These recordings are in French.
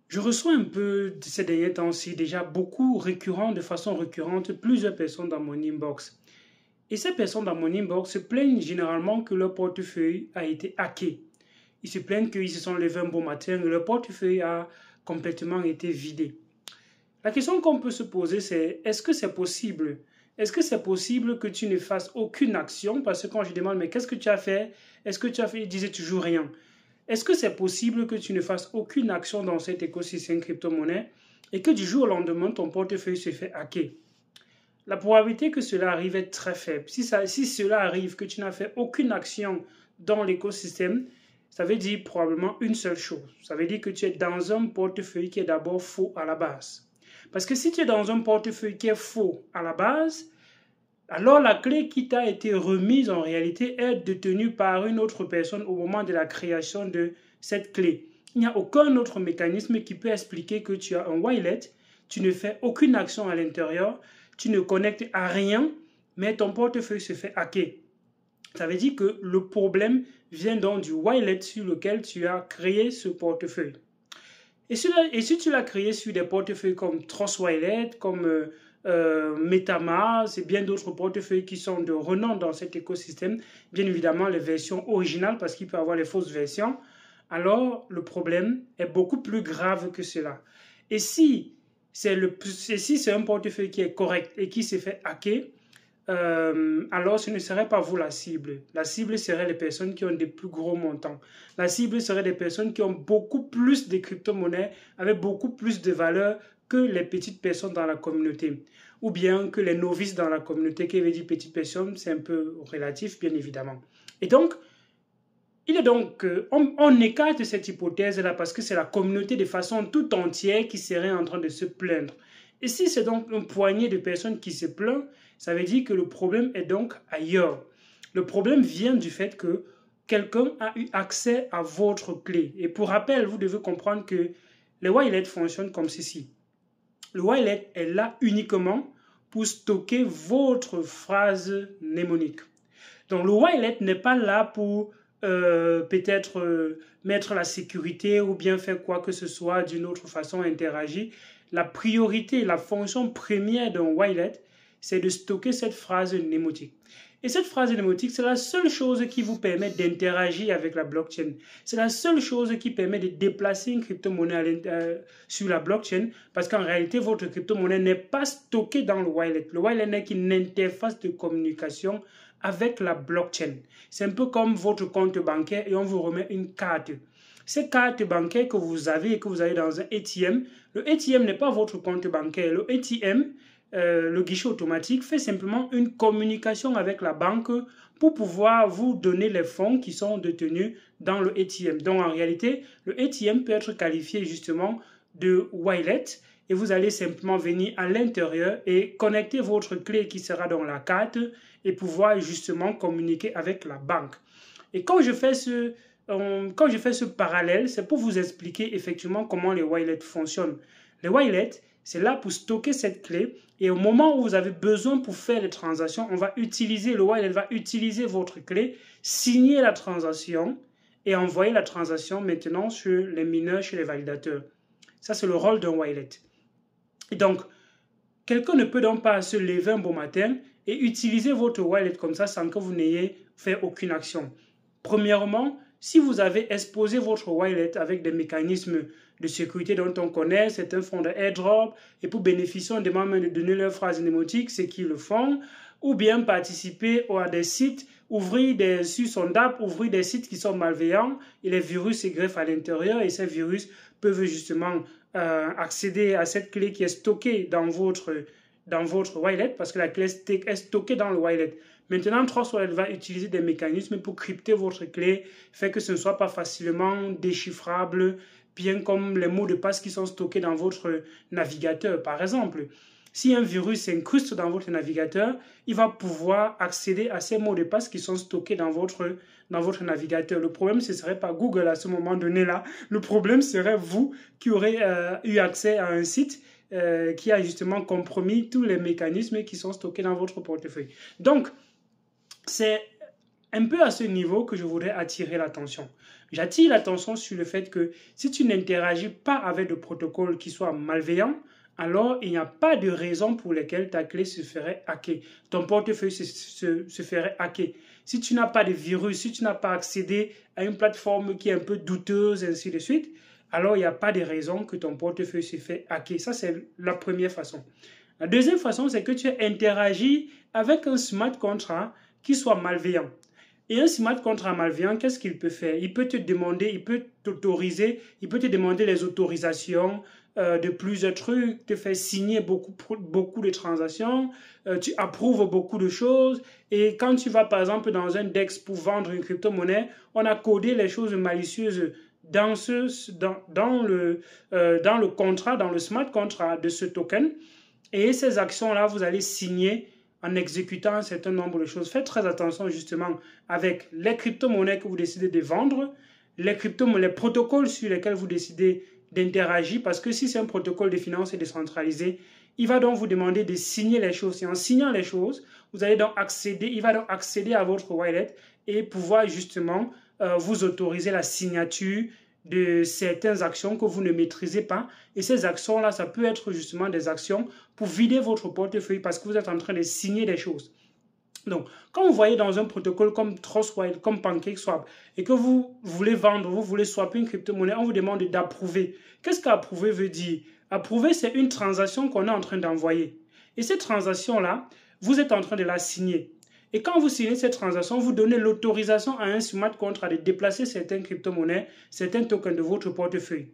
Je reçois un peu ces derniers temps-ci déjà beaucoup récurrent, de façon récurrente, plusieurs personnes dans mon inbox. Et ces personnes dans mon inbox se plaignent généralement que leur portefeuille a été hacké. Ils se plaignent qu'ils se sont levés un bon matin et leur portefeuille a complètement été vidé. La question qu'on peut se poser, c'est est-ce que c'est possible? Est-ce que c'est possible que tu ne fasses aucune action? Parce que quand je demande, mais qu'est-ce que tu as fait? Est-ce que tu as fait? Ils disaient toujours rien. Est-ce que c'est possible que tu ne fasses aucune action dans cet écosystème crypto-monnaie et que du jour au lendemain, ton portefeuille se fait hacker? La probabilité que cela arrive est très faible. Si cela arrive, que tu n'as fait aucune action dans l'écosystème, ça veut dire probablement une seule chose. Ça veut dire que tu es dans un portefeuille qui est d'abord faux à la base. Parce que si tu es dans un portefeuille qui est faux à la base, alors la clé qui t'a été remise en réalité est détenue par une autre personne au moment de la création de cette clé. Il n'y a aucun autre mécanisme qui peut expliquer que tu as un wallet, tu ne fais aucune action à l'intérieur, tu ne connectes à rien, mais ton portefeuille se fait hacker. Ça veut dire que le problème vient donc du wallet sur lequel tu as créé ce portefeuille. Et si tu l'as créé sur des portefeuilles comme Trust Wallet, comme MetaMask et bien d'autres portefeuilles qui sont de renom dans cet écosystème, bien évidemment les versions originales parce qu'il peut y avoir les fausses versions, alors le problème est beaucoup plus grave que cela. Et si c'est un portefeuille qui est correct et qui s'est fait hacker, alors ce ne serait pas vous la cible. La cible serait les personnes qui ont des plus gros montants. La cible serait des personnes qui ont beaucoup plus de crypto-monnaies avec beaucoup plus de valeur que les petites personnes dans la communauté. Ou bien que les novices dans la communauté, qui veut dire petites personnes, c'est un peu relatif, bien évidemment. Et donc, on écarte cette hypothèse-là parce que c'est la communauté de façon tout entière qui serait en train de se plaindre. Et si c'est donc une poignée de personnes qui se plaignent, ça veut dire que le problème est donc ailleurs. Le problème vient du fait que quelqu'un a eu accès à votre clé. Et pour rappel, vous devez comprendre que les wallets fonctionnent comme ceci. Le wallet est là uniquement pour stocker votre phrase mnémonique. Donc le wallet n'est pas là pour peut-être mettre la sécurité ou bien faire quoi que ce soit d'une autre façon, interagir. La priorité, la fonction première d'un wallet, c'est de stocker cette phrase mnémotique. Et cette phrase mnémotique, c'est la seule chose qui vous permet d'interagir avec la blockchain. C'est la seule chose qui permet de déplacer une crypto-monnaie sur la blockchain parce qu'en réalité, votre crypto-monnaie n'est pas stockée dans le wallet. Le wallet n'est qu'une interface de communication avec la blockchain. C'est un peu comme votre compte bancaire et on vous remet une carte. Cette carte bancaire que vous avez et que vous avez dans un ATM, le ATM n'est pas votre compte bancaire. Le ATM, le guichet automatique, fait simplement une communication avec la banque pour pouvoir vous donner les fonds qui sont détenus dans le ATM. Donc en réalité, le ATM peut être qualifié justement de wallet et vous allez simplement venir à l'intérieur et connecter votre clé qui sera dans la carte et pouvoir justement communiquer avec la banque. Et quand je fais ce parallèle, c'est pour vous expliquer effectivement comment les wallets fonctionnent. Les wallets, c'est là pour stocker cette clé et au moment où vous avez besoin pour faire les transactions, le wallet va utiliser votre clé, signer la transaction et envoyer la transaction maintenant sur les mineurs, chez les validateurs. Ça, c'est le rôle d'un wallet. Et donc, quelqu'un ne peut donc pas se lever un bon matin et utiliser votre wallet comme ça sans que vous n'ayez fait aucune action. Premièrement, si vous avez exposé votre wallet avec des mécanismes de sécurité dont on connaît, c'est un fonds de airdrop, et pour bénéficier, on demande de donner leur phrase mnémotique, c'est qu'ils le font, ou bien participer à des sites, sur son app, ouvrir des sites qui sont malveillants, et les virus se greffent à l'intérieur, et ces virus peuvent justement accéder à cette clé qui est stockée dans votre wallet, parce que la clé est stockée dans le wallet. Maintenant, Trust Wallet va utiliser des mécanismes pour crypter votre clé, faire que ce ne soit pas facilement déchiffrable, bien comme les mots de passe qui sont stockés dans votre navigateur. Par exemple, si un virus s'incruste dans votre navigateur, il va pouvoir accéder à ces mots de passe qui sont stockés dans votre navigateur. Le problème, ce ne serait pas Google à ce moment donné-là. Le problème serait vous qui aurez eu accès à un site qui a justement compromis tous les mécanismes qui sont stockés dans votre portefeuille. Donc, c'est un peu à ce niveau que je voudrais attirer l'attention. J'attire l'attention sur le fait que si tu n'interagis pas avec le protocole qui soit malveillant, alors il n'y a pas de raison pour laquelle ta clé se ferait hacker. Ton portefeuille se ferait hacker. Si tu n'as pas de virus, si tu n'as pas accédé à une plateforme qui est un peu douteuse, ainsi de suite, alors il n'y a pas de raison que ton portefeuille se fait hacker. Ça, c'est la première façon. La deuxième façon, c'est que tu interagis avec un smart contract qui soit malveillant. Et un smart contract malveillant, qu'est-ce qu'il peut faire? Il peut te demander, il peut t'autoriser, il peut te demander les autorisations de plusieurs trucs, te faire signer beaucoup de transactions, tu approuves beaucoup de choses. Et quand tu vas par exemple dans un DEX pour vendre une crypto-monnaie, on a codé les choses malicieuses dans le contrat, dans le smart contract de ce token. Et ces actions-là, vous allez signer en exécutant un certain nombre de choses. Faites très attention justement avec les crypto-monnaies que vous décidez de vendre, les protocoles sur lesquels vous décidez d'interagir, parce que si c'est un protocole de finance décentralisé, il va donc vous demander de signer les choses. Et en signant les choses, vous allez donc il va donc accéder à votre wallet et pouvoir justement vous autoriser la signature de certaines actions que vous ne maîtrisez pas. Et ces actions-là, ça peut être justement des actions pour vider votre portefeuille parce que vous êtes en train de signer des choses. Donc, quand vous voyez dans un protocole comme Trustwallet, comme PancakeSwap, et que vous voulez vendre, vous voulez swapper une crypto-monnaie, on vous demande d'approuver. Qu'est-ce qu'approuver veut dire? Approuver, c'est une transaction qu'on est en train d'envoyer. Et cette transaction-là, vous êtes en train de la signer. Et quand vous signez cette transaction, vous donnez l'autorisation à un smart contract de déplacer certaines crypto-monnaies, certains tokens de votre portefeuille.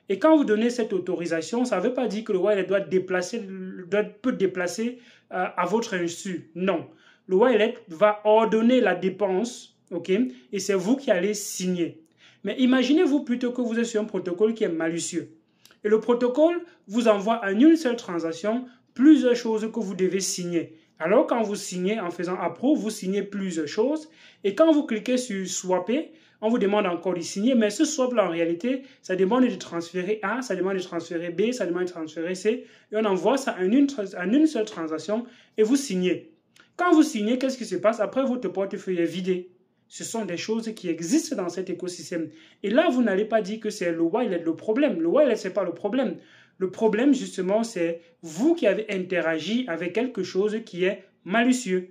Et quand vous donnez cette autorisation, ça ne veut pas dire que le wallet peut déplacer à votre insu. Non. Le wallet va ordonner la dépense, ok? Et c'est vous qui allez signer. Mais imaginez-vous plutôt que vous êtes sur un protocole qui est malicieux. Et le protocole vous envoie en une seule transaction plusieurs choses que vous devez signer. Alors, quand vous signez en faisant approve, vous signez plusieurs choses. Et quand vous cliquez sur swapper, on vous demande encore de signer. Mais ce swap-là, en réalité, ça demande de transférer A, ça demande de transférer B, ça demande de transférer C. Et on envoie ça en une seule transaction et vous signez. Quand vous signez, qu'est-ce qui se passe? Après, votre portefeuille est vidé. Ce sont des choses qui existent dans cet écosystème. Et là, vous n'allez pas dire que c'est le wallet le problème. Le wallet, ce n'est pas le problème. Le problème, justement, c'est vous qui avez interagi avec quelque chose qui est malicieux.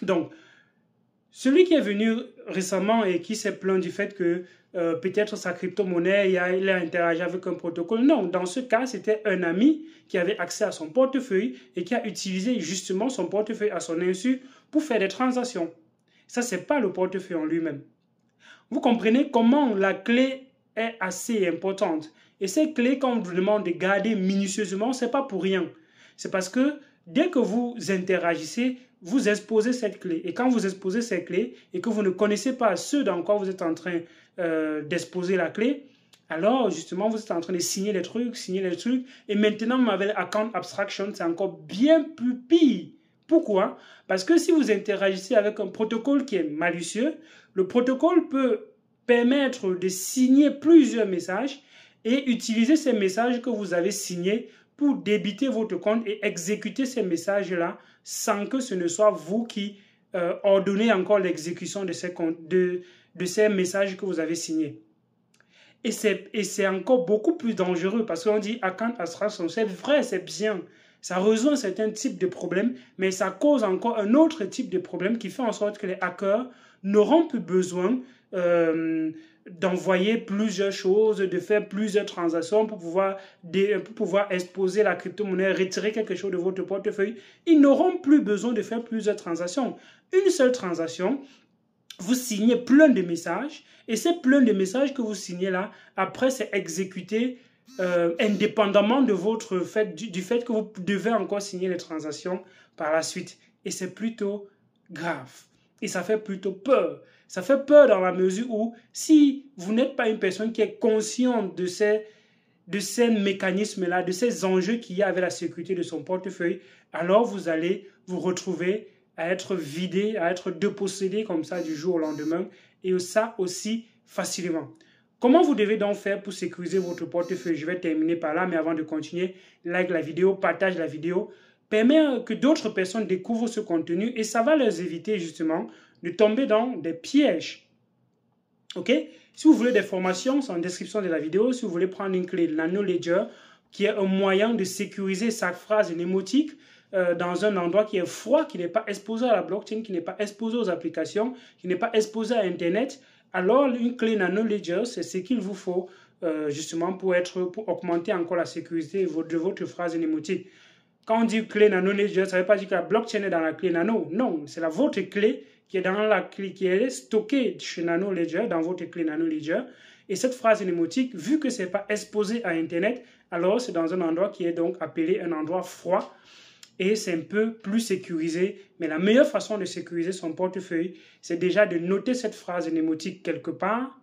Donc, celui qui est venu récemment et qui s'est plaint du fait que peut-être sa crypto-monnaie, il a interagi avec un protocole. Non, dans ce cas, c'était un ami qui avait accès à son portefeuille et qui a utilisé justement son portefeuille à son insu pour faire des transactions. Ça, ce n'est pas le portefeuille en lui-même. Vous comprenez comment la clé est assez importante. Et ces clés, quand on vous demande de garder minutieusement, ce n'est pas pour rien. C'est parce que dès que vous interagissez, vous exposez cette clé. Et quand vous exposez cette clé et que vous ne connaissez pas ce dans quoi vous êtes en train d'exposer la clé, alors justement, vous êtes en train de signer les trucs. Et maintenant, avec l'account abstraction, c'est encore bien plus pire. Pourquoi? Parce que si vous interagissez avec un protocole qui est malicieux, le protocole peut permettre de signer plusieurs messages et utiliser ces messages que vous avez signés pour débiter votre compte et exécuter ces messages-là sans que ce ne soit vous qui ordonnez encore l'exécution de ces messages que vous avez signés. Et c'est encore beaucoup plus dangereux parce qu'on dit account abstraction, c'est vrai, c'est bien. Ça résout un certain type de problème, mais ça cause encore un autre type de problème qui fait en sorte que les hackers n'auront plus besoin d'envoyer plusieurs choses, de faire plusieurs transactions pour pouvoir exposer la crypto-monnaie, retirer quelque chose de votre portefeuille. Ils n'auront plus besoin de faire plusieurs transactions. Une seule transaction, vous signez plein de messages et ces plein de messages que vous signez là, après c'est exécuté indépendamment de du fait que vous devez encore signer les transactions par la suite. Et c'est plutôt grave. Et ça fait plutôt peur. Ça fait peur dans la mesure où si vous n'êtes pas une personne qui est consciente de ces mécanismes-là, de ces enjeux qu'il y a avec la sécurité de son portefeuille, alors vous allez vous retrouver à être vidé, à être dépossédé comme ça du jour au lendemain, et ça aussi facilement. Comment vous devez donc faire pour sécuriser votre portefeuille? Je vais terminer par là, mais avant de continuer, like la vidéo, partage la vidéo, permet que d'autres personnes découvrent ce contenu et ça va leur éviter justement de tomber dans des pièges. Ok? Si vous voulez des formations, c'est en description de la vidéo. Si vous voulez prendre une clé Nano Ledger, qui est un moyen de sécuriser sa phrase mnémotique dans un endroit qui est froid, qui n'est pas exposé à la blockchain, qui n'est pas exposé aux applications, qui n'est pas exposé à Internet, alors une clé Nano Ledger, c'est ce qu'il vous faut justement pour augmenter encore la sécurité de votre phrase mnémotique. Quand on dit clé Nano Ledger, ça ne veut pas dire que la blockchain est dans la clé Nano. Non, c'est votre clé qui est dans la clé, qui est stockée chez Nano Ledger, dans votre clé Nano Ledger. Et cette phrase mnémotique, vu que ce n'est pas exposé à Internet, alors c'est dans un endroit qui est donc appelé un endroit froid et c'est un peu plus sécurisé. Mais la meilleure façon de sécuriser son portefeuille, c'est déjà de noter cette phrase mnémotique quelque part,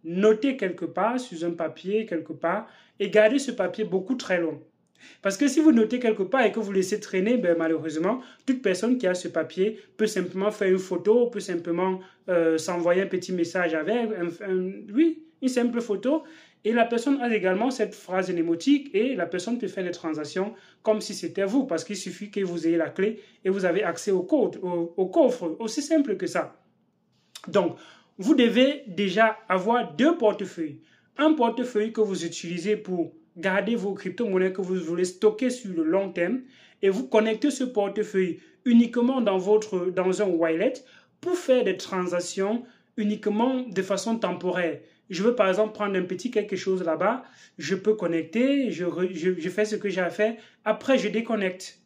noter quelque part sur un papier quelque part et garder ce papier beaucoup très long. Parce que si vous notez quelque part et que vous laissez traîner, ben malheureusement, toute personne qui a ce papier peut simplement faire une photo, peut simplement s'envoyer un petit message avec, oui, une simple photo. Et la personne a également cette phrase mnémotique et la personne peut faire les transactions comme si c'était vous. Parce qu'il suffit que vous ayez la clé et vous avez accès au code, au coffre. Aussi simple que ça. Donc, vous devez déjà avoir deux portefeuilles. Un portefeuille que vous utilisez pour garder vos crypto-monnaies que vous voulez stocker sur le long terme et vous connectez ce portefeuille uniquement dans un wallet pour faire des transactions uniquement de façon temporaire. Je veux par exemple prendre un petit quelque chose là-bas, je peux connecter, je fais ce que j'ai à faire, après je déconnecte.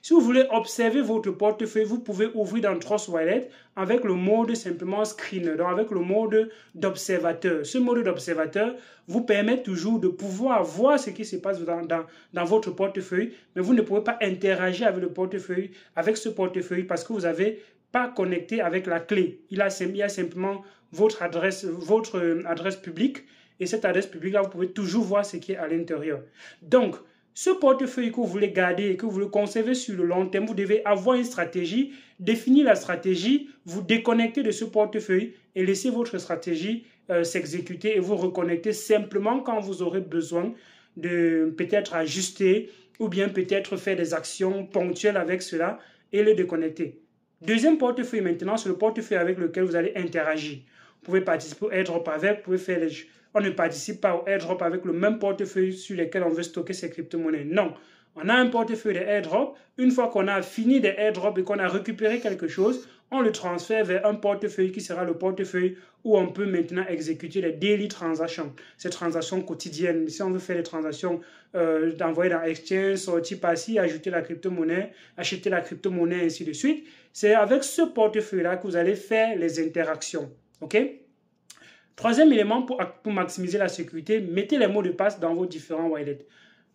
Si vous voulez observer votre portefeuille, vous pouvez ouvrir dans Trust Wallet avec le mode simplement screener, donc avec le mode d'observateur. Ce mode d'observateur vous permet toujours de pouvoir voir ce qui se passe dans votre portefeuille, mais vous ne pouvez pas interagir avec ce portefeuille parce que vous n'avez pas connecté avec la clé. Il y a simplement votre adresse publique et cette adresse publique-là, vous pouvez toujours voir ce qui est à l'intérieur. Donc, ce portefeuille que vous voulez garder et que vous voulez conserver sur le long terme, vous devez avoir une stratégie, définir la stratégie, vous déconnecter de ce portefeuille et laisser votre stratégie s'exécuter et vous reconnecter simplement quand vous aurez besoin de peut-être ajuster ou bien peut-être faire des actions ponctuelles avec cela et le déconnecter. Deuxième portefeuille maintenant, c'est le portefeuille avec lequel vous allez interagir. Vous pouvez participer au airdrop avec, vous pouvez faire les... On ne participe pas au airdrop avec le même portefeuille sur lequel on veut stocker ses crypto-monnaies. Non, on a un portefeuille de airdrop. Une fois qu'on a fini des airdrops et qu'on a récupéré quelque chose, on le transfère vers un portefeuille qui sera le portefeuille où on peut maintenant exécuter les daily transactions, ces transactions quotidiennes. Si on veut faire des transactions d'envoyer dans Exchange, sortir par-ci, ajouter la crypto-monnaie, acheter la crypto-monnaie, ainsi de suite, c'est avec ce portefeuille-là que vous allez faire les interactions. OK? Troisième élément pour maximiser la sécurité, mettez les mots de passe dans vos différents wallets.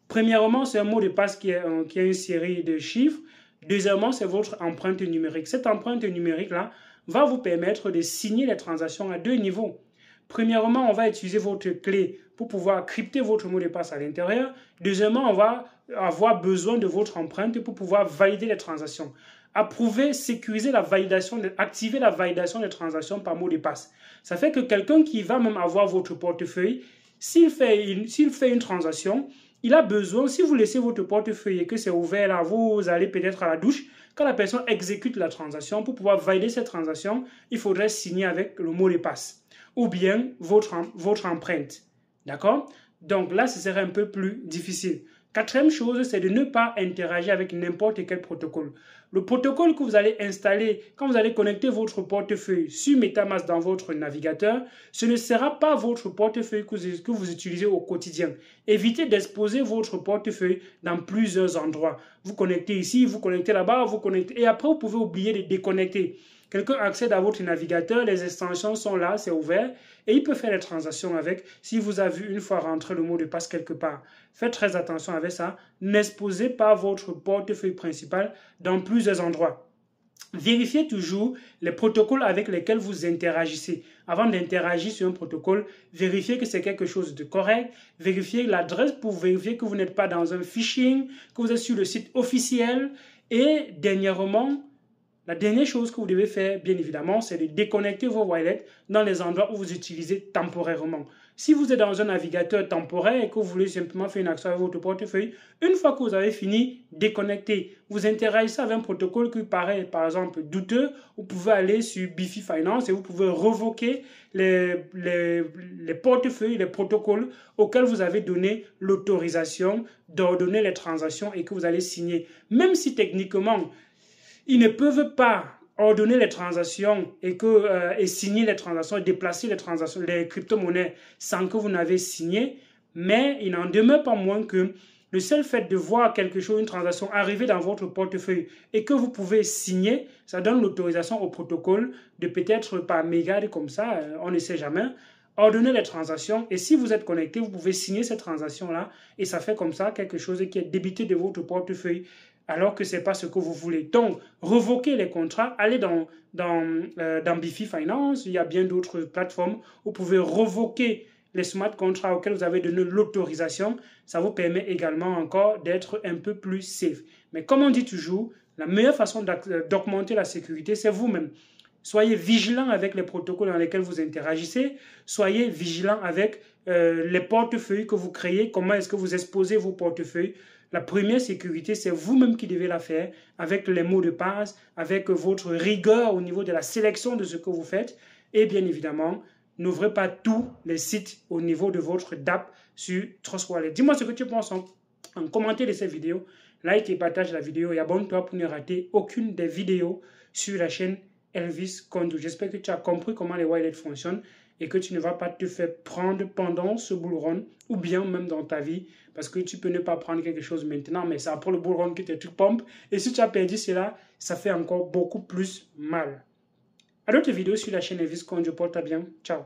Premièrement, c'est un mot de passe qui a une série de chiffres. Deuxièmement, c'est votre empreinte numérique. Cette empreinte numérique-là va vous permettre de signer les transactions à deux niveaux. Premièrement, on va utiliser votre clé pour pouvoir crypter votre mot de passe à l'intérieur. Deuxièmement, on va avoir besoin de votre empreinte pour pouvoir valider les transactions. Approuver, sécuriser la validation, activer la validation des transactions par mot de passe. Ça fait que quelqu'un qui va même avoir votre portefeuille, s'il fait une transaction, il a besoin, si vous laissez votre portefeuille et que c'est ouvert là, vous allez peut-être à la douche, quand la personne exécute la transaction, pour pouvoir valider cette transaction, il faudrait signer avec le mot de passe ou bien votre empreinte. D'accord? Donc là, ce serait un peu plus difficile. Quatrième chose, c'est de ne pas interagir avec n'importe quel protocole. Le protocole que vous allez installer quand vous allez connecter votre portefeuille sur MetaMask dans votre navigateur, ce ne sera pas votre portefeuille que vous utilisez au quotidien. Évitez d'exposer votre portefeuille dans plusieurs endroits. Vous connectez ici, vous connectez là-bas, vous connectez et après vous pouvez oublier de déconnecter. Quelqu'un accède à votre navigateur, les extensions sont là, c'est ouvert et il peut faire les transactions avec. Si vous avez une fois rentré le mot de passe quelque part, faites très attention avec ça. N'exposez pas votre portefeuille principal dans plusieurs endroits. Vérifiez toujours les protocoles avec lesquels vous interagissez. Avant d'interagir sur un protocole, vérifiez que c'est quelque chose de correct. Vérifiez l'adresse pour vérifier que vous n'êtes pas dans un phishing, que vous êtes sur le site officiel. Et dernièrement, La dernière chose que vous devez faire, bien évidemment, c'est de déconnecter vos wallets dans les endroits où vous utilisez temporairement. Si vous êtes dans un navigateur temporaire et que vous voulez simplement faire une action avec votre portefeuille, une fois que vous avez fini, déconnectez. Vous interagissez avec un protocole qui paraît, par exemple, douteux. Vous pouvez aller sur Bifi Finance et vous pouvez revoquer les portefeuilles, les protocoles auxquels vous avez donné l'autorisation d'ordonner les transactions et que vous allez signer. Même si techniquement, ils ne peuvent pas ordonner les transactions et signer les transactions, et déplacer les transactions, les crypto-monnaies sans que vous n'avez signé, mais il n'en demeure pas moins que le seul fait de voir quelque chose, une transaction arriver dans votre portefeuille et que vous pouvez signer, ça donne l'autorisation au protocole de peut-être par mégarde comme ça, on ne sait jamais, ordonner les transactions et si vous êtes connecté, vous pouvez signer cette transaction-là et ça fait comme ça quelque chose qui est débité de votre portefeuille alors que ce n'est pas ce que vous voulez. Donc, revoquez les contrats, allez dans Bifi Finance, il y a bien d'autres plateformes, vous pouvez revoquer les smart contracts auxquels vous avez donné l'autorisation, ça vous permet également encore d'être un peu plus safe. Mais comme on dit toujours, la meilleure façon d'augmenter la sécurité, c'est vous-même. Soyez vigilant avec les protocoles dans lesquels vous interagissez, soyez vigilant avec les portefeuilles que vous créez, comment est-ce que vous exposez vos portefeuilles. La première sécurité, c'est vous-même qui devez la faire avec les mots de passe, avec votre rigueur au niveau de la sélection de ce que vous faites. Et bien évidemment, n'ouvrez pas tous les sites au niveau de votre DApp sur Trust Wallet. Dis-moi ce que tu penses en commentaire de cette vidéo. Like et partage la vidéo et abonne-toi pour ne rater aucune des vidéos sur la chaîne Elvis Kondo. J'espère que tu as compris comment les wallets fonctionnent et que tu ne vas pas te faire prendre pendant ce bull run ou bien même dans ta vie parce que tu peux ne pas prendre quelque chose maintenant mais c'est après le bull run que tu pompes et si tu as perdu cela, ça fait encore beaucoup plus mal. À d'autres vidéos sur la chaîne Elvis Kondo, porte-toi bien. Ciao.